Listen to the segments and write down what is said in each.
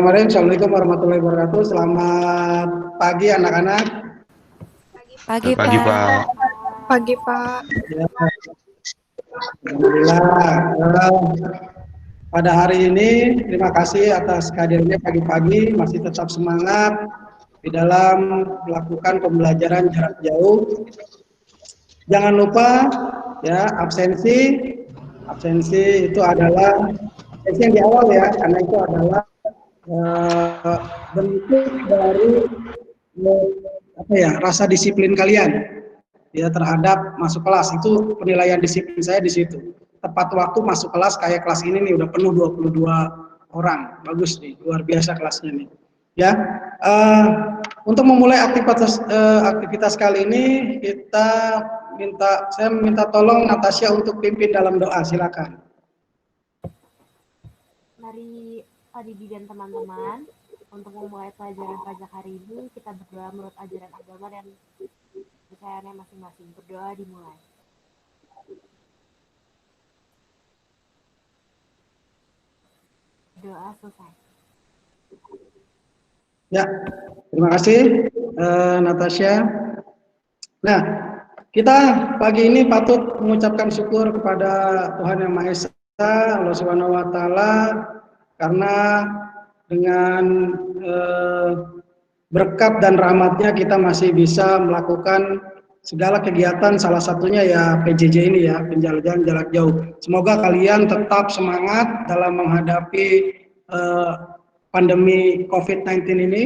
Assalamualaikum warahmatullahi wabarakatuh. Selamat pagi anak-anak. Pagi, Pagi, Pak. Pak. Pagi, Pak. Ya, alhamdulillah. Pada hari ini, terima kasih atas kehadirannya pagi-pagi, masih tetap semangat di dalam melakukan pembelajaran jarak jauh. Jangan lupa ya, absensi itu adalah absensi yang di awal ya, karena itu adalah bentuk dari rasa disiplin kalian ya terhadap masuk kelas. Itu penilaian disiplin saya di situ. Tepat waktu masuk kelas, kayak kelas ini nih udah penuh 22 orang. Bagus nih, luar biasa kelasnya nih. Ya, untuk memulai aktivitas kali ini saya minta tolong Natasha untuk pimpin dalam doa. Silakan. Mari Pak Didi dan teman-teman, untuk memulai pelajaran pajak hari ini, kita berdoa menurut ajaran agama dan kepercayaannya masing-masing. Berdoa dimulai. Doa selesai. Ya, terima kasih Natasha. Nah, kita pagi ini patut mengucapkan syukur kepada Tuhan Yang Maha Esa, Allah Subhanahu wa taala, karena dengan berkat dan rahmatnya kita masih bisa melakukan segala kegiatan, salah satunya ya PJJ ini ya, penjelajahan jarak jauh. Semoga kalian tetap semangat dalam menghadapi pandemi COVID-19 ini,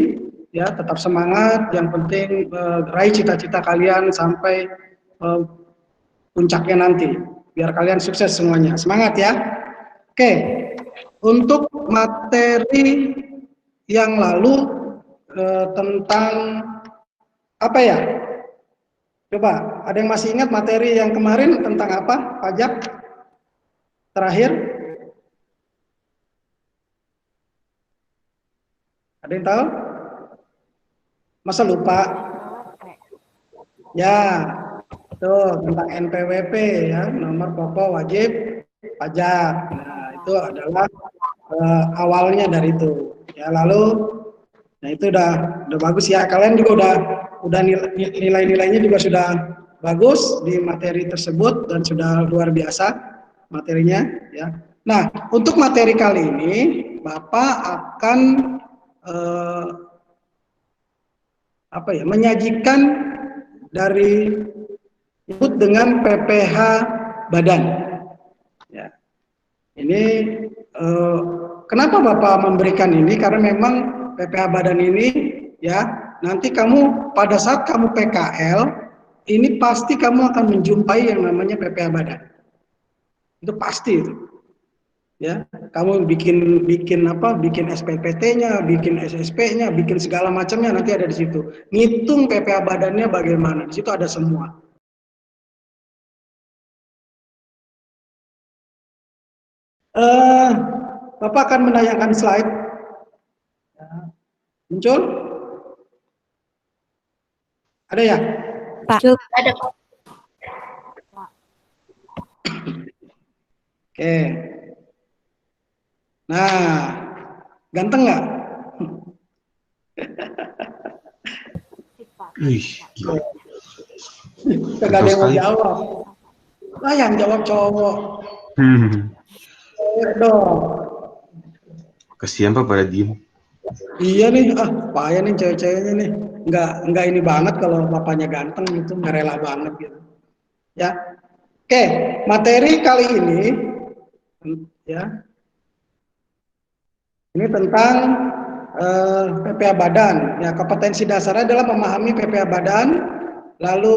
ya tetap semangat. Yang penting raih cita-cita kalian sampai puncaknya nanti. Biar kalian sukses semuanya. Semangat ya. Oke, untuk materi yang lalu tentang apa ya? Coba, ada yang masih ingat materi yang kemarin tentang apa? Pajak terakhir? Ada yang tahu? Masa lupa? Ya, tuh tentang NPWP ya, nomor pokok wajib pajak. Nah, itu adalah awalnya dari itu. Ya, lalu nah itu udah bagus ya. Kalian juga udah nilai-nilainya juga sudah bagus di materi tersebut dan sudah luar biasa materinya ya. Nah, untuk materi kali ini Bapak akan menyajikan dari disebut dengan PPh badan. Ya. Ini kenapa Bapak memberikan ini? Karena memang PPh badan ini ya nanti kamu pada saat kamu PKL ini pasti kamu akan menjumpai yang namanya PPh badan. Itu pasti itu. Ya, kamu bikin SPPT-nya, bikin SSP-nya, bikin segala macamnya nanti ada di situ. Ngitung PPh badannya bagaimana, di situ ada semua. Bapak akan menayangkan slide. Muncul? Ada ya? Pak. Ada. Oke. Nah, ganteng nggak? Gak ada yang mau jawab. Nah, yang jawab cowok. Dong. Kasihan Pak pada diem. Iya nih, payah nih cewek-ceweknya nih. Nggak ini banget kalau bapaknya ganteng gitu, nggak rela banget gitu. Ya. Oke, materi kali ini ya. Ini tentang PPh badan. Ya, kompetensi dasarnya adalah memahami PPh badan, lalu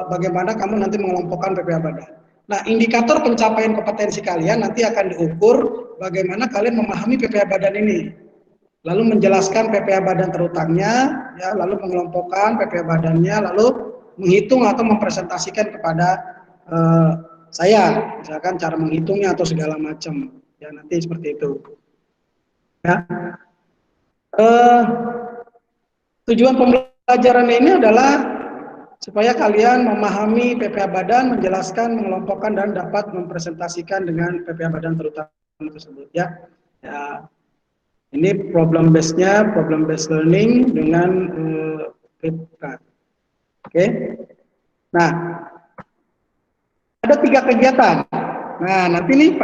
bagaimana kamu nanti mengelompokkan PPh badan. Nah, indikator pencapaian kompetensi kalian nanti akan diukur bagaimana kalian memahami PPh badan ini. Lalu menjelaskan PPh badan terutangnya, ya, lalu mengelompokkan PPh badannya, lalu menghitung atau mempresentasikan kepada saya, misalkan cara menghitungnya atau segala macam. Ya, nanti seperti itu. Ya. Tujuan pembelajaran ini adalah supaya kalian memahami PPh badan, menjelaskan, mengelompokkan dan dapat mempresentasikan dengan PPh badan terutama tersebut ya. Ini problem base-nya, problem based learning dengan flipchart. Oke. Nah, ada 3 kegiatan. Nah, nanti nih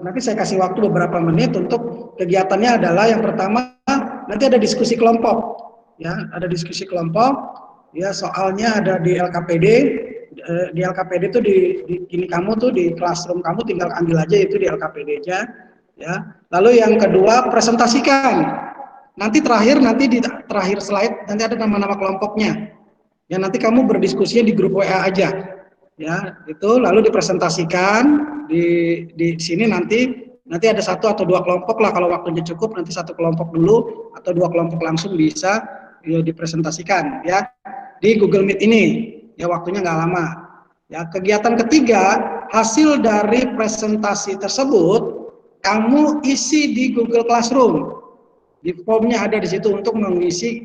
nanti saya kasih waktu beberapa menit untuk kegiatannya adalah yang pertama nanti ada diskusi kelompok. Ya, ada diskusi kelompok. Ya, soalnya ada di LKPD. Di LKPD itu ini kamu tuh di classroom kamu tinggal ambil aja itu di LKPD-nya. Ya. Lalu yang kedua presentasikan. Nanti di terakhir slide nanti ada nama-nama kelompoknya. Ya nanti kamu berdiskusinya di grup WA aja. Ya, itu lalu dipresentasikan di sini nanti ada 1 atau 2 kelompok lah kalau waktunya cukup nanti 1 kelompok dulu atau 2 kelompok langsung bisa ya, dipresentasikan ya di Google Meet ini ya waktunya nggak lama ya. Kegiatan ketiga hasil dari presentasi tersebut kamu isi di Google Classroom, di formnya ada di situ untuk mengisi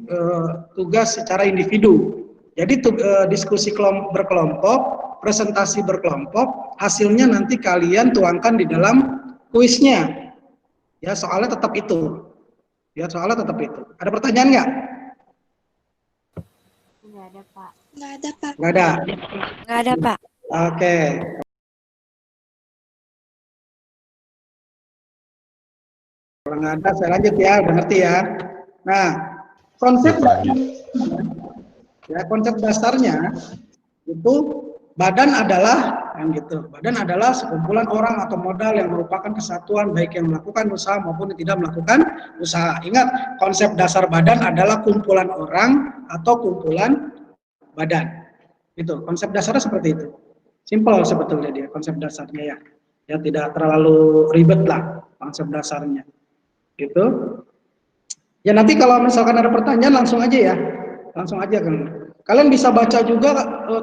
tugas secara individu. Jadi diskusi berkelompok, presentasi berkelompok, hasilnya nanti kalian tuangkan di dalam kuisnya. Ya, soalnya tetap itu. Ya, soalnya tetap itu. Ada pertanyaan nggak? Nggak ada, Pak. Nggak ada, Pak. Nggak ada. Nggak ada, Pak. Oke. Kalau nggak ada, saya lanjut ya. Udah ngerti ya. Nah, konsep dasarnya itu badan adalah gitu. Badan adalah sekumpulan orang atau modal yang merupakan kesatuan baik yang melakukan usaha maupun yang tidak melakukan usaha. Ingat, konsep dasar badan adalah kumpulan orang atau kumpulan badan. Itu konsep dasarnya seperti itu. Simpel sebetulnya dia konsep dasarnya ya. Ya tidak terlalu ribet lah konsep dasarnya. Gitu. Ya nanti kalau misalkan ada pertanyaan langsung aja ya. Langsung aja kan. Kalian bisa baca juga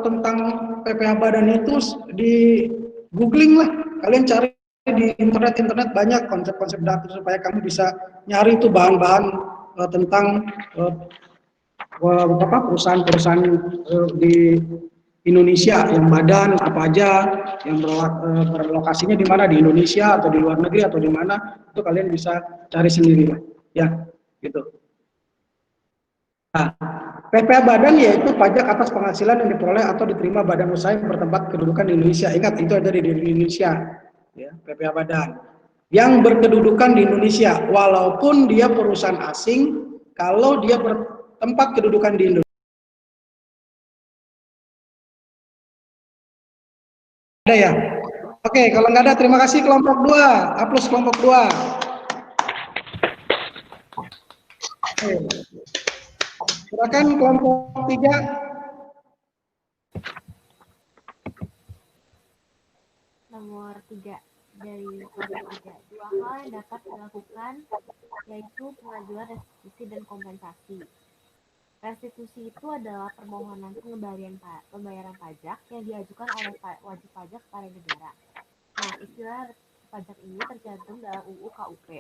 tentang PPH badan itu di googling lah. Kalian cari di internet banyak konsep-konsep dasar supaya kamu bisa nyari itu bahan-bahan tentang perusahaan-perusahaan di Indonesia yang badan apa aja yang berlokasinya di mana di Indonesia atau di luar negeri atau di mana itu kalian bisa cari sendiri lah ya gitu. Nah, PPh badan yaitu pajak atas penghasilan yang diperoleh atau diterima badan usaha yang bertempat kedudukan di Indonesia. Ingat itu ada di Indonesia ya, PPh badan yang berkedudukan di Indonesia walaupun dia perusahaan asing kalau dia bertempat kedudukan di Indonesia. Ada ya? Oke, kalau nggak ada terima kasih kelompok 2. Aplaus kelompok 2. Oke. Silakan kelompok 3. Nomor 3 dari kelompok 3. 2 hal yang dapat dilakukan yaitu pengajuan restitusi dan kompensasi. Restitusi itu adalah permohonan pembayaran pajak yang diajukan oleh wajib pajak kepada negara. Nah, istilah pajak ini tercantum dalam UU KUP.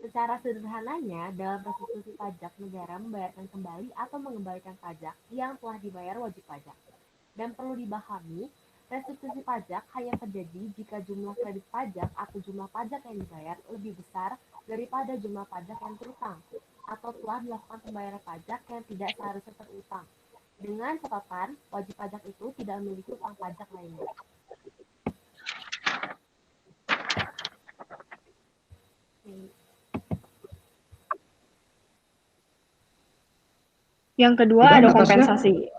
Secara sederhananya, dalam restitusi pajak, negara membayarkan kembali atau mengembalikan pajak yang telah dibayar wajib pajak. Dan perlu dipahami, restitusi pajak hanya terjadi jika jumlah kredit pajak atau jumlah pajak yang dibayar lebih besar daripada jumlah pajak yang terutang atau telah dilakukan pembayaran pajak yang tidak seharusnya terutang. Dengan catatan, wajib pajak itu tidak memiliki utang pajak lainnya. Yang kedua ada kompensasi.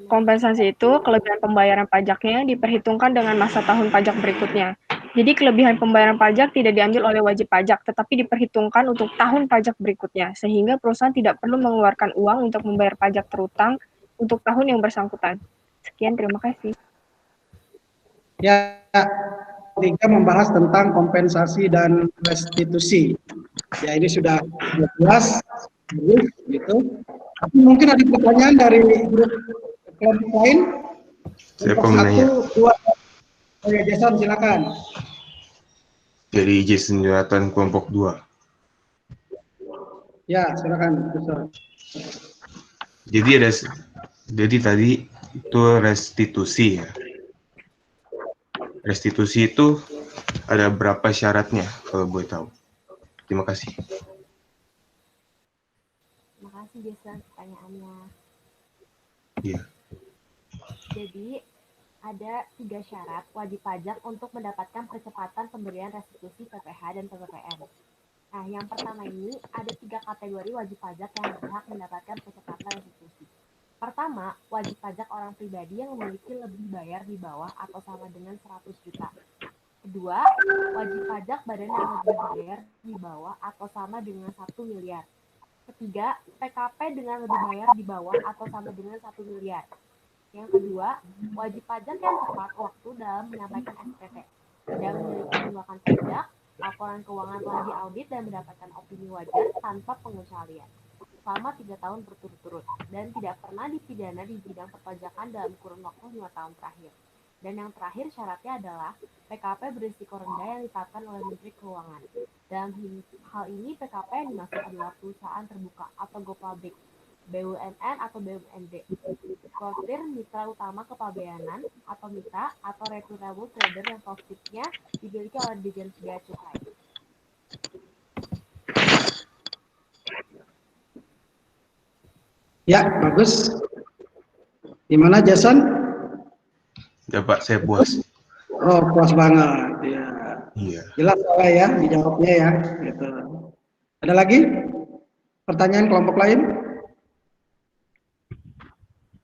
Kompensasi itu kelebihan pembayaran pajaknya yang diperhitungkan dengan masa tahun pajak berikutnya. Jadi kelebihan pembayaran pajak tidak diambil oleh wajib pajak, tetapi diperhitungkan untuk tahun pajak berikutnya, sehingga perusahaan tidak perlu mengeluarkan uang untuk membayar pajak terutang untuk tahun yang bersangkutan. Sekian, terima kasih. Ya, 3 membahas tentang kompensasi dan restitusi. Ya, ini sudah jelas, gitu. Tapi mungkin ada pertanyaan dari grup kelompok lain. Siapa menanya? 1, 2, ya, Jason, silakan. Dari Jason Jonathan kelompok 2. Ya, silakan, Jason. Jadi tadi itu restitusi ya. Restitusi itu ada berapa syaratnya kalau boleh tahu? Terima kasih. Terima kasih Jason pertanyaannya. Iya. Jadi ada 3 syarat wajib pajak untuk mendapatkan percepatan pemberian restitusi PPh dan PPPN. Nah, yang pertama ini ada 3 kategori wajib pajak yang berhak mendapatkan percepatan restitusi. Pertama, wajib pajak orang pribadi yang memiliki lebih bayar di bawah atau sama dengan 100 juta. Kedua, wajib pajak badan yang lebih bayar di bawah atau sama dengan 1 miliar. Ketiga, PKP dengan lebih bayar di bawah atau sama dengan 1 miliar. Yang kedua, wajib pajak yang tepat waktu dalam menyampaikan SPT, tidak memiliki tunggakan pajak, laporan keuangan telah diaudit dan mendapatkan opini wajar tanpa pengecualian selama 3 tahun berturut-turut dan tidak pernah dipidana di bidang perpajakan dalam kurun waktu 5 tahun terakhir. Dan yang terakhir syaratnya adalah PKP berisiko rendah yang ditetapkan oleh Menteri Keuangan. Dalam hal ini PKP yang dimaksud adalah perusahaan terbuka atau go public, BUMN atau BUMD, sortir mitra utama kepabeanan atau mitra atau reputable trader yang profitnya dimiliki oleh Dijen Bea Cukai. Ya, bagus. Gimana Jason? Ya Pak, saya puas. Oh, puas banget. Ya. Iya. Jelas soalnya ya, dijawabnya ya. Gitu. Ada lagi pertanyaan kelompok lain?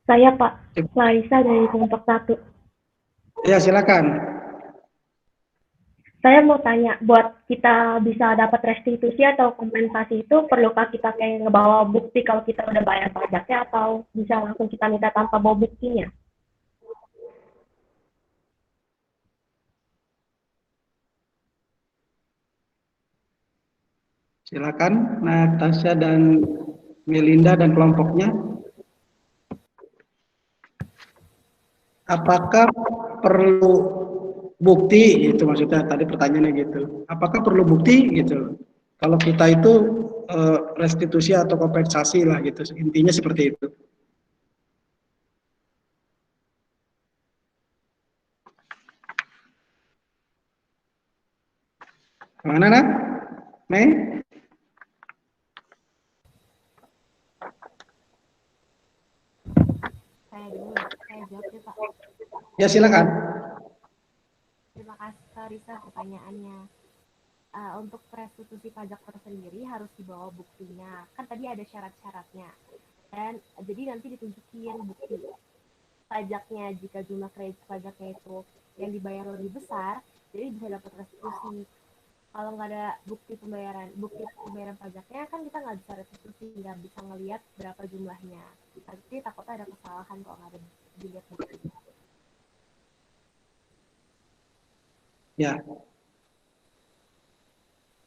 Saya Pak, Larissa dari kelompok 1. Ya, silakan. Saya mau tanya, buat kita bisa dapat restitusi atau kompensasi itu, perlukah kita kayak ngebawa bukti kalau kita udah bayar pajaknya, atau bisa langsung kita minta tanpa bawa buktinya? Silakan Natasha dan Melinda dan kelompoknya. Apakah perlu bukti gitu, maksudnya tadi pertanyaannya gitu. Apakah perlu bukti gitu? Kalau kita itu restitusi atau kompensasi lah gitu. Intinya seperti itu. Mana nak? Mei? Saya dulu, saya jawab ya Pak. Ya silakan. Terima kasih Larissa pertanyaannya. Untuk restitusi pajak tersendiri harus dibawa buktinya. Kan tadi ada syarat-syaratnya. Dan jadi nanti ditunjukin bukti pajaknya jika jumlah kredit pajaknya itu yang dibayar lebih besar, jadi bisa dapat restitusi. Kalau nggak ada bukti pembayaran pajaknya kan kita nggak bisa restitusi, nggak bisa ngelihat berapa jumlahnya. Tapi takutnya ada kesalahan kalau nggak ada dilihat buktinya. Ya.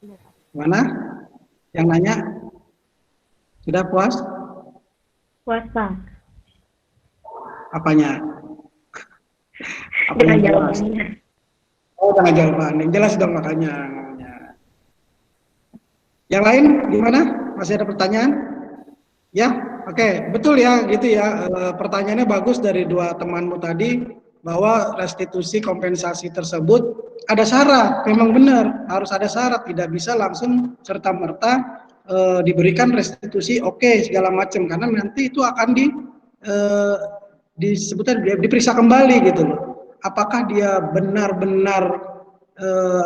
Iya, Pak. Mana? Yang nanya? Sudah puas? Puas Pak. Apanya? Apa Dengan yang puas? jawabannya. Oh, dengan jawabannya. Jelas dong makanya. Yang lain gimana? Masih ada pertanyaan? Ya, oke, betul ya, gitu ya. Pertanyaannya bagus dari dua temanmu tadi, bahwa restitusi kompensasi tersebut ada syarat. Memang benar, harus ada syarat, tidak bisa langsung serta-merta diberikan restitusi oke, segala macam, karena nanti itu akan disebutkan diperiksa kembali gitu loh. Apakah dia benar-benar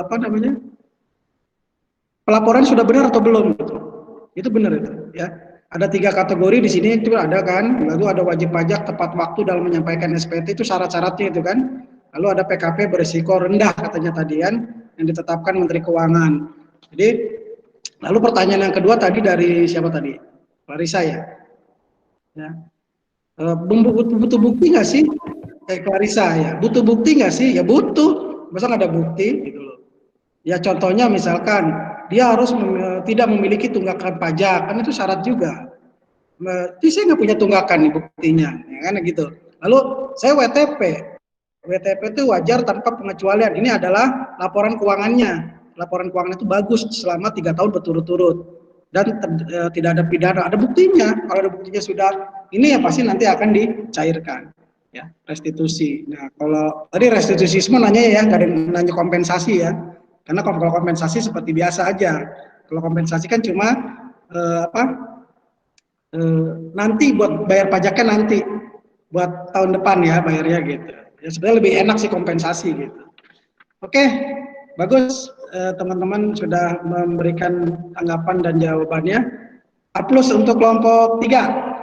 apa namanya? Pelaporan sudah benar atau belum gitu. Itu benar itu ya. Ada 3 kategori di sini itu ada kan. Lalu ada wajib pajak tepat waktu dalam menyampaikan SPT, itu syarat-syaratnya itu kan. Lalu ada PKP berisiko rendah katanya tadi kan, yang ditetapkan Menteri Keuangan. Jadi lalu pertanyaan yang kedua tadi dari siapa tadi? Clarissa ya. Ya. Butuh bukti nggak sih? Clarissa ya. Butuh bukti nggak sih? Ya butuh. Masa nggak ada bukti gitu loh. Ya contohnya misalkan dia harus tidak memiliki tunggakan pajak, kan itu syarat juga. Jadi saya nggak punya tunggakan nih buktinya, ya kan gitu. Lalu saya WTP itu wajar tanpa pengecualian. Ini adalah laporan keuangannya. Laporan keuangan itu bagus selama 3 tahun berturut-turut dan tidak ada pidana. Ada buktinya. Kalau ada buktinya sudah ini ya pasti nanti akan dicairkan. Ya, restitusi. Nah, kalau tadi restitusi semua nanya ya, nggak ada nanya kompensasi ya. Karena kalau kompensasi seperti biasa aja. Kalau kompensasi kan cuma nanti buat bayar pajaknya nanti, buat tahun depan ya bayarnya gitu. Ya sebenarnya lebih enak sih kompensasi gitu. Oke, bagus teman-teman sudah memberikan tanggapan dan jawabannya. A+ untuk kelompok 3.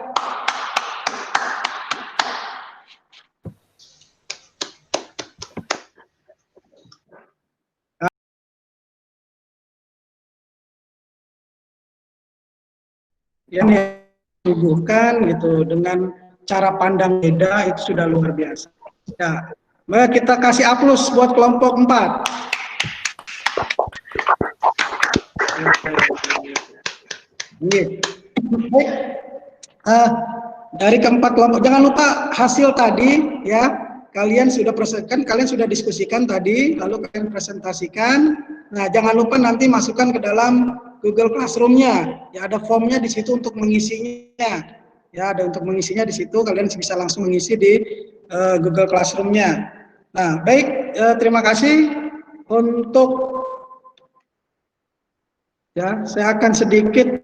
Yang disuguhkan gitu dengan cara pandang beda itu sudah luar biasa. Ya, mari kita kasih A+ buat kelompok 4. Baik. Dari keempat kelompok, jangan lupa hasil tadi ya. Kalian sudah presentasikan, kalian sudah diskusikan tadi, lalu kalian presentasikan. Nah, jangan lupa nanti masukkan ke dalam Google Classroom-nya. Ya, ada formnya di situ untuk mengisinya. Ya, ada untuk mengisinya di situ. Kalian bisa langsung mengisi di Google Classroom-nya. Nah, baik, terima kasih untuk ya. Saya akan sedikit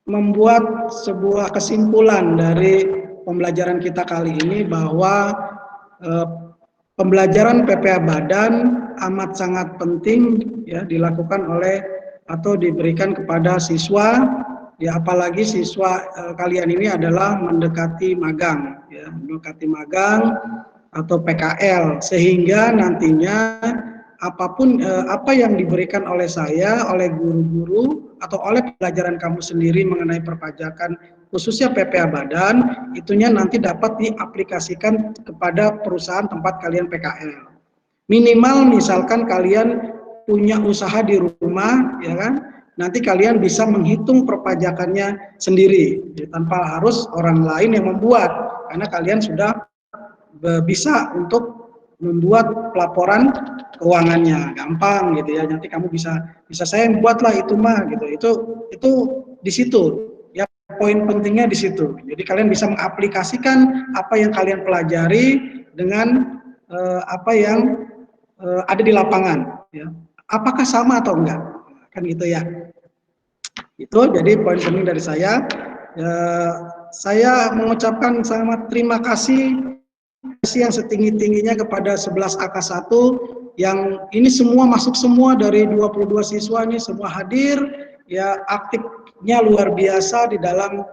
membuat sebuah kesimpulan dari pembelajaran kita kali ini bahwa pembelajaran PPA Badan amat sangat penting ya dilakukan oleh atau diberikan kepada siswa ya, apalagi siswa kalian ini adalah mendekati magang ya, mendekati magang atau PKL, sehingga nantinya apapun apa yang diberikan oleh saya, oleh guru-guru atau oleh pelajaran kamu sendiri mengenai perpajakan khususnya PPA Badan, itunya nanti dapat diaplikasikan kepada perusahaan tempat kalian PKL. Minimal misalkan kalian punya usaha di rumah, ya kan? Nanti kalian bisa menghitung perpajakannya sendiri, ya, tanpa harus orang lain yang membuat, karena kalian sudah bisa untuk membuat pelaporan keuangannya gampang gitu ya. Nanti kamu bisa saya buatlah itu mah gitu. Itu di situ ya, poin pentingnya di situ. Jadi kalian bisa mengaplikasikan apa yang kalian pelajari dengan apa yang ada di lapangan ya. Apakah sama atau enggak? Kan gitu ya. Itu jadi poin penting dari saya. Saya mengucapkan sangat terima kasih yang setinggi-tingginya kepada 11 AK1 yang ini semua masuk semua dari 22 siswa ini semua hadir ya, aktifnya luar biasa di dalam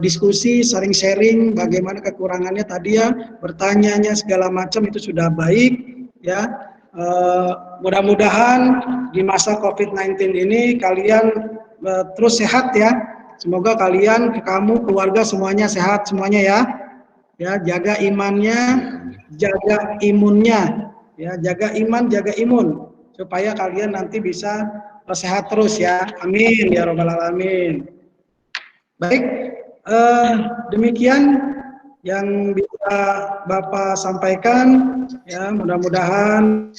diskusi, sharing bagaimana kekurangannya tadi ya, bertanyanya segala macam itu sudah baik ya. Mudah-mudahan di masa COVID-19 ini kalian terus sehat ya. Semoga kalian, kamu, keluarga semuanya sehat semuanya ya. Ya, jaga imannya, jaga imunnya, ya, jaga iman, jaga imun, supaya kalian nanti bisa sehat terus ya, amin ya robbal alamin. Baik, demikian yang bisa Bapak sampaikan, ya, mudah-mudahan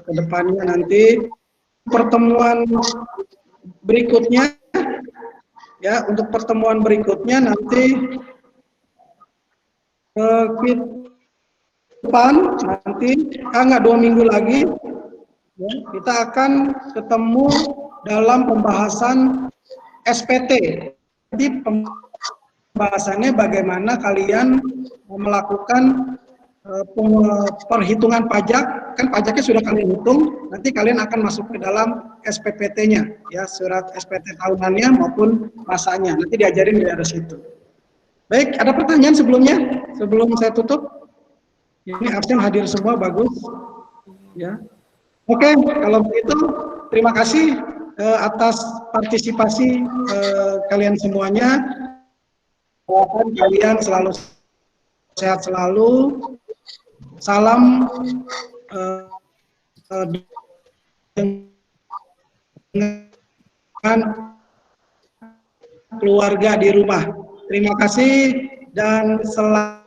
kedepannya nanti pertemuan berikutnya, ya, untuk pertemuan berikutnya nanti depan nanti nggak 2 minggu lagi ya, kita akan ketemu dalam pembahasan SPT. Jadi pembahasannya bagaimana kalian melakukan perhitungan pajak, kan pajaknya sudah kalian hitung, nanti kalian akan masuk ke dalam SPPT-nya ya, surat SPT tahunannya maupun masanya, nanti diajarin di daerah situ. Baik, ada pertanyaan sebelumnya? Sebelum saya tutup? Ini absen hadir semua, bagus. Ya. Oke, kalau begitu terima kasih atas partisipasi kalian semuanya. Doakan kalian selalu sehat selalu. Salam dengan keluarga di rumah. Terima kasih dan selamat